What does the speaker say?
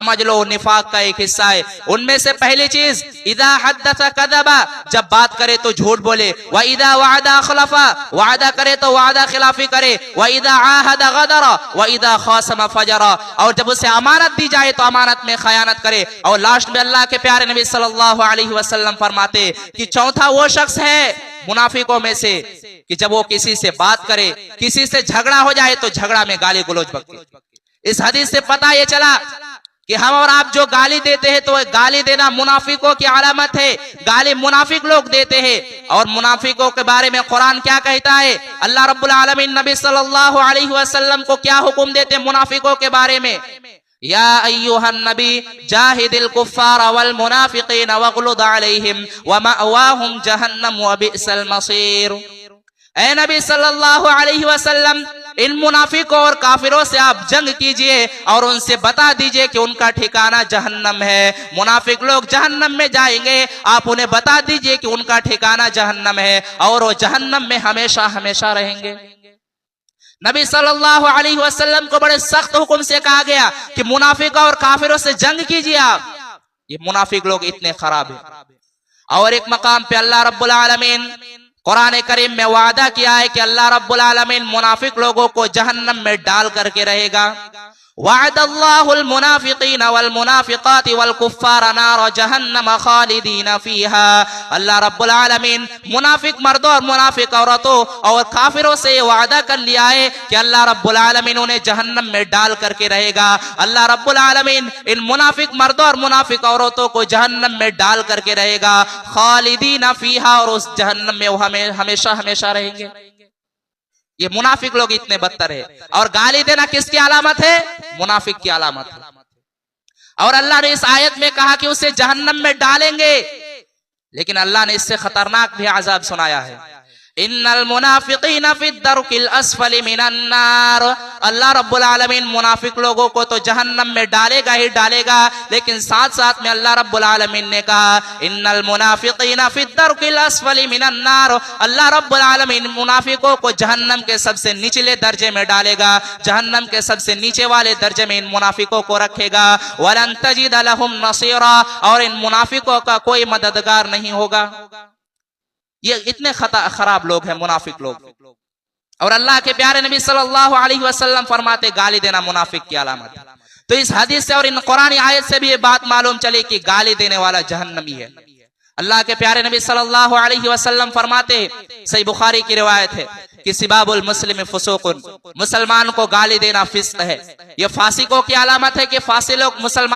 समझ लो निफाक का एक हिस्सा है। उनमें से पहली चीज इदा हद्दसा कदबा, जब बात करे तो झूठ बोले, व इदा वादा खलफा, वादा करे तो वादा खिलाफी करे, व इदा आहदा गदरा, व इदा खासम फजरा, और जब उसे अमानत दी जाए तो अमानत में खयानत करे। और लास्ट में अल्लाह के प्यारे नबी सल्लल्लाहु अलैहि वसल्लम फरमाते कि चौथा वो शख्स है मुनाफिकों में से कि जब वो किसी से बात करे, किसी से झगड़ा हो जाए तो झगड़ा में गाली गलौज बकते। इस हदीस से पता ये चला कि हम और आप जो गाली देते हैं तो गाली देना मुनाफिकों की अलामत है, गाली मुनाफिक लोग देते हैं। और मुनाफिकों के बारे में कुरान क्या कहता है, अल्लाह रब्बुल आलमीन नबी सल्लल्लाहु अलैहि वसल्लम को क्या हुक्म देते हैं मुनाफिकों के बारे में, या अय्युहन नबी जाहिदिल कुफ्फार वल मुनाफिकीन वगलुद अलैहिम व मअवाहुम जहन्नम व बिअसल मसीर। ऐ नबी सल्लल्लाहु अलैहि वसल्लम, इन मुनाफिकों और काफिरों से आप जंग कीजिए और उनसे बता दीजिए कि उनका ठिकाना जहन्नम है। मुनाफिक लोग जहन्नम में जाएंगे, आप उन्हें बता दीजिए कि उनका ठिकाना जहन्नम है और वो जहन्नम में हमेशा हमेशा रहेंगे। नबी सल्लल्लाहु अलैहि वसल्लम को बड़े सख्त हुक्म से कहा गया कि मुनाफिक और काफिरों से जंग कीजिए आप, ये मुनाफिक लोग इतने खराब हैं। और एक मकाम पे अल्लाह रब्बुल आलमीन कुरान करीम में वादा किया है कि अल्लाह रब्बुल आलमीन मुनाफिक लोगों को जहन्नम में डाल करके रहेगा। वअदल्लाहुल मुनाफिकीन वल मुनाफिकात वल कुफ्फार नार जहन्नम खालिदीन फीहा। अल्लाह रब्बुल आलमीन मुनाफिक मर्दों और मुनाफिक औरतों और काफिरों से वादा कर लिया है कि अल्लाह रब्बुल आलमीन उन्हें जहन्नम में डाल करके रहेगा। अल्लाह रब्बुल आलमीन इन मुनाफिक मर्दों और मुनाफिक औरतों को जहन्नम में डाल करके रहेगा, खालिदीन फीहा, और उस जहन्नम में वो हमेशा हमेशा रहेंगे। ये मुनाफिक लोग इतने बदतर है। और गाली देना किसकी अलामत है, मुनाफिक की अलामत है। और अल्लाह ने इस आयत में कहा कि उसे जहन्नम में डालेंगे, लेकिन अल्लाह ने इससे खतरनाक भी अजाब सुनाया है, इन्नल मुनाफिकीन फी दरकिल अस्फली मिनन नार। अल्लाह रब्बुल आलमीन मुनाफिक लोगों को तो जहन्नम में डालेगा ही डालेगा, लेकिन साथ साथ में अल्लाह रब्बुल आलमीन ने कहा इन्नल मुनाफिकीन फी दरकिल अस्फली मिनन नार। अल्लाह रब्बुल आलमीन मुनाफिकों को जहन्नम के सबसे निचले दर्जे में डालेगा, जहन्नम के सबसे नीचे वाले दर्जे में इन मुनाफिकों को रखेगा। वलन तजिद लहुम नसीरा, और इन मुनाफिकों का कोई मददगार नहीं होगा। ये इतने खराब लोग हैं मुनाफिक लोग। और अल्लाह के प्यारे नबी सल्लल्लाहु अलैहि वसल्लम फरमाते गाली देना मुनाफिक की अलामत है। तो इस हदीस से और इन कुरानी आयत से भी ये बात मालूम चली कि गाली देने वाला जहन्नमी है। अल्लाह के प्यारे नबी सल्लल्लाहु अलैहि वसल्लम फरमाते, सही बुखारी की रिवायत है कि सिबाबुल मुस्लिम फुसूकुन, मुसलमान को गाली देना फिस्क है। ये फासिकों की अलामत है कि फासिक लोग मुसलमान